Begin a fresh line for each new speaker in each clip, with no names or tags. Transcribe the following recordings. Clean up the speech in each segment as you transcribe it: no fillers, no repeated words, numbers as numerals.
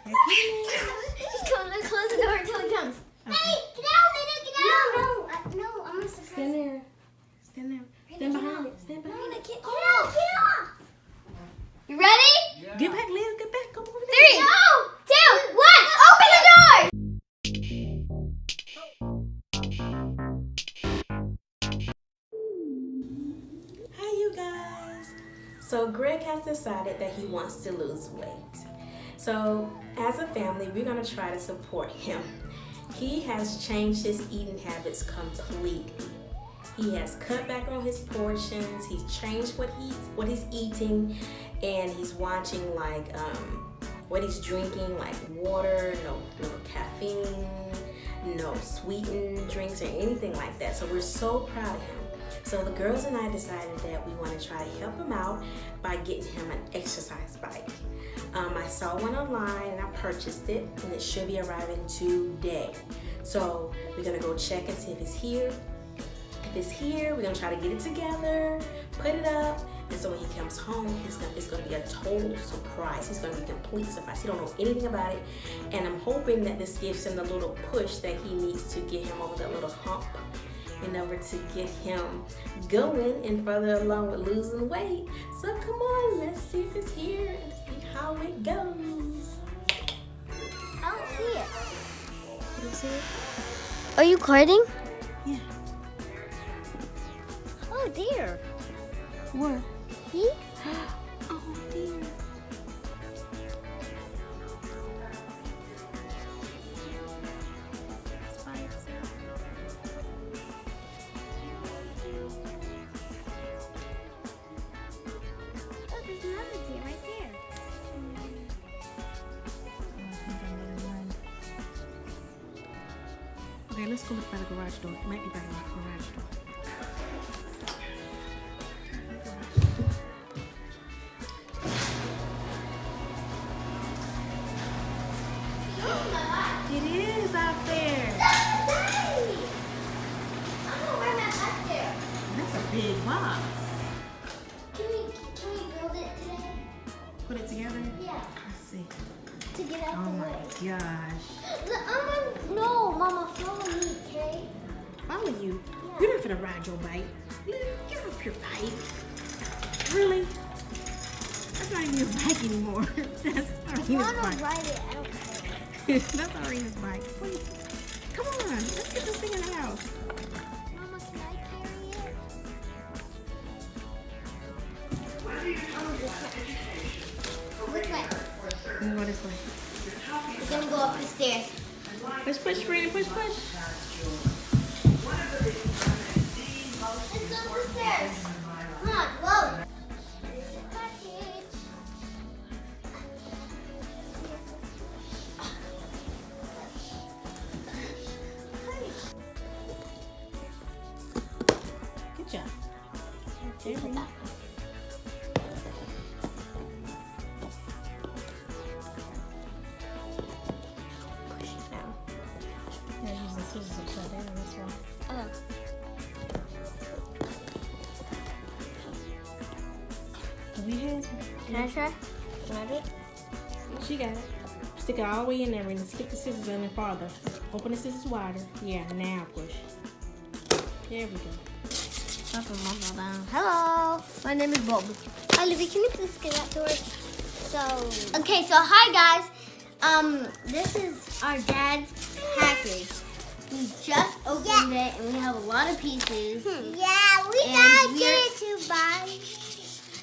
He's coming. Let's close the door until he comes.
Okay.
Hey, get out, Nana, get out. No, I'm gonna surprise
Stand there. Stand there. Stand behind it. Stand behind it.
Get out. You ready?
Yeah.
Get back, Liz. Get back. Come over there.
3, 2, 1. Open the door.
Hi, you guys. So Greg has decided that he wants to lose weight. So as a family, we're going to try to support him. He has changed his eating habits completely. He has cut back on his portions. He's changed what he's eating, and he's watching like what he's drinking, like water, no caffeine, no sweetened drinks or anything like that. So we're so proud of him. So the girls and I decided that we want to try to help him out by getting him an exercise bike. I saw one online and I purchased it, and it should be arriving today. So we're gonna go check and see if it's here. If it's here, we're gonna try to get it together, put it up, and so when he comes home, it's gonna be a total surprise. He's gonna be complete surprise. He don't know anything about it, and I'm hoping that this gives him the little push that he needs to get him over that little hump in order to get him going and further along with losing weight. So come on, let's see if it's here and see how it goes.
I don't see it.
You don't see it?
Are you recording?
Yeah.
Oh dear.
What?
He?
Oh dear.
Oh, there's another deer right there.
Okay, let's go look by the garage door. It might be by the garage door. It is out there.
I'm gonna wear that back there.
That's a big box.
Can we build it today?
Put it together?
Yeah.
Let's see.
To get out
Oh
the
my
way.
gosh.
No, Mama, follow me, okay?
Follow you?
Yeah.
You're not gonna ride your bike. Get off your bike. Really? That's not even your bike anymore. That's
I
Arena's
wanna
bike.
ride it. I don't care.
That's Arena's bike. Wait. Come on, let's get this thing in the house.
Mama, can I carry it? Which way?
Go this way.
We're gonna go up the stairs.
Push, Rena, push.
Let's go up the stairs. Come on, whoa.
Good job. Okay, Rena.
Push it down.
Yeah, use the scissors to cut down this one.
Oh.
Do we have?
Can I try? Can I do it?
She got it. Stick it all the way in there, Rena. Stick the scissors in there farther. Open the scissors wider. Yeah, now push. There we go.
Hello, my name is Bob. Olivia, can you please get outdoors? Okay, so hi guys. This is our dad's package. We just opened it and we have a lot of pieces.
Yeah, we
And
gotta
we're-
get it to buy.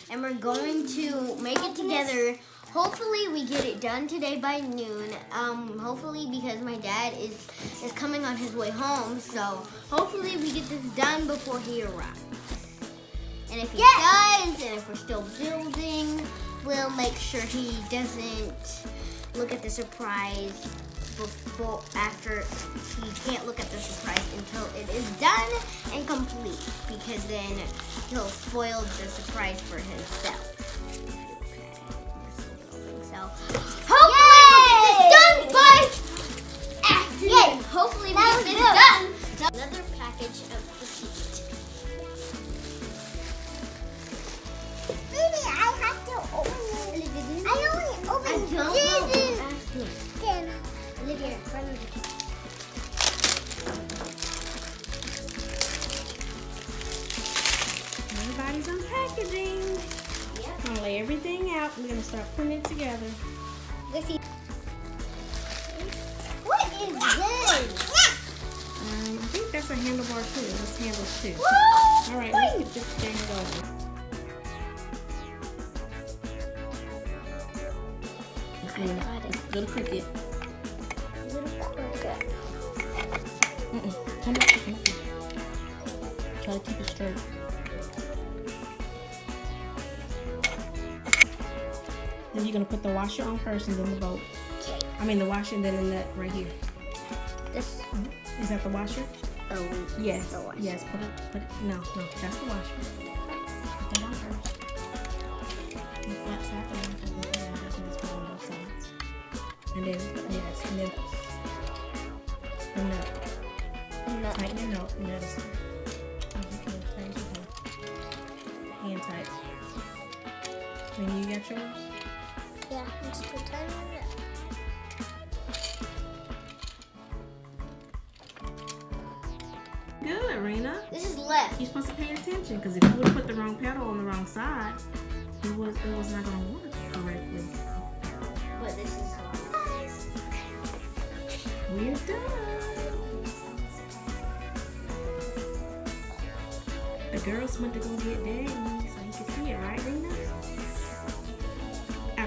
And we're going to make it together. Hopefully we get it done today by noon. Hopefully because my dad is coming on his way home. So hopefully we get this done before he arrives. And if he does, and if we're still building, we'll make sure he doesn't look at the surprise after he can't look at the surprise until it is done and complete, because then he'll spoil the surprise for himself. Okay, we're still building, so hopefully we'll get this done by yay! Hopefully we get this done. Another package of the seat.
Baby, I have to open it. I only opened
I don't know.
this.
Ask him.
Live here in front of me.
Everybody's unpackaging.
Yep.
I'm gonna lay everything out. We're gonna start putting it together.
Let's see. What is this?
I think that's a handlebar too. This handles too. All right, let's get this thing going. Little cricket. Come back. Try to keep it straight. Then you're gonna put the washer on first, and then the bolt.
Okay.
I mean the washer, and then the nut right here.
This.
Is that the washer?
Oh.
Yes.
The washer.
Yes. Put it. No. That's the washer. Put that on first. The flat side on. And then just put it on both sides. And then yes, and then the nut. Tighten your nut. Nut is. Hand tight. Then you got yours.
Yeah, it's too tiny.
Good, Rena.
This is left.
You're supposed to pay attention, because if you would have put the wrong pedal on the wrong side, it was not going to work correctly.
But this is
We're done. The girls went to go get Daddy, so you can see it, right, Rena?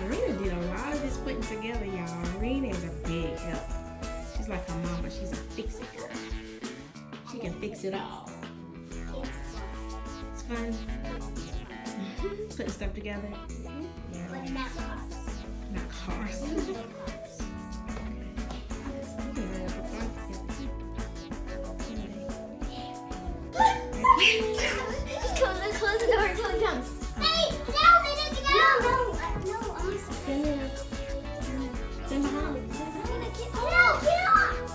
Rena did a lot of this putting together, y'all. Rena is a big help. She's like her mama. She's a fix-it girl. She can fix it all. It's fun. Putting stuff together. Yeah.
But not cars.
Not cars.
Let's close the door until he comes.
Hey, no, they didn't go. No, I'm
Stand behind.
No, get off.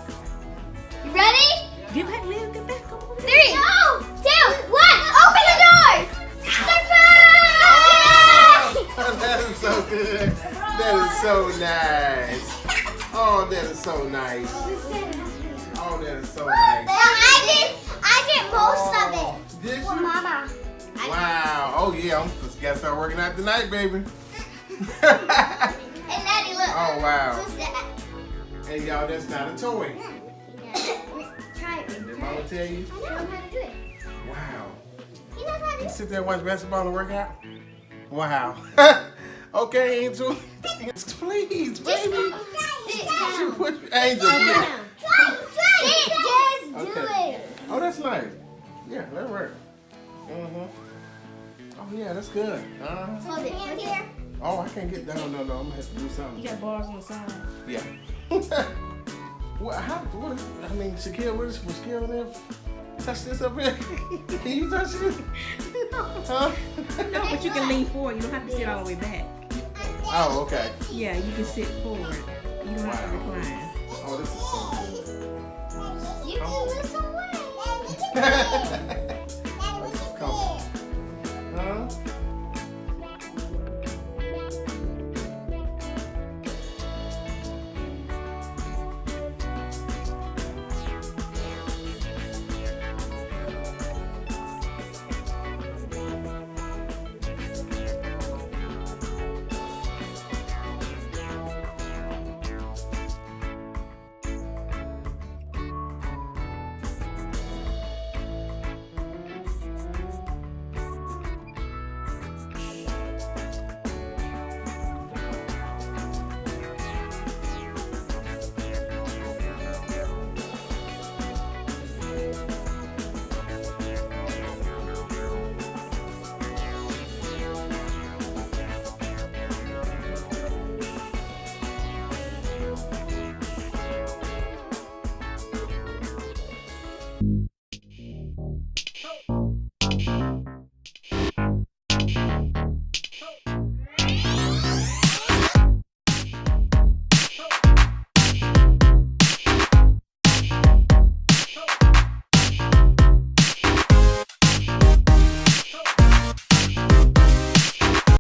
You ready?
Get back, Lil. Get back. Come on.
3, 2, 1, open the door! Surprise!
That is so good. That is so nice. Oh, that is so nice. Oh, that is so nice.
I did most of it.
Did
For
you?
Mama.
Wow. Oh, yeah. I'm just gotta start working out tonight, baby.
And Daddy, look.
Oh, wow.
What's that?
Hey, y'all, that's not a toy.
Try it.
Did Mama tell you?
Show him how to do it.
Wow.
He knows how to do
You
it.
sit there and watch basketball and work out? Wow. Okay, Angel. Please, baby.
Sit down.
Angel,
Sit
please.
down. Sit, just do
Okay.
it.
Oh, that's nice. Yeah, that work. Oh, yeah, that's good.
Hold it. Right here.
Oh, I can't get down. No, I'm gonna have to do
You
something.
got bars on the side.
Yeah. What? I mean, Shaquille, was Shaquille in there? Touch this up here? Can you touch it? Huh?
No, but you can lean forward. You don't have to sit all the way back.
Oh, okay.
Yeah, you can sit forward. You don't have to recline.
Oh, this is so
You can lose some weight.
good. This is comfortable. Huh?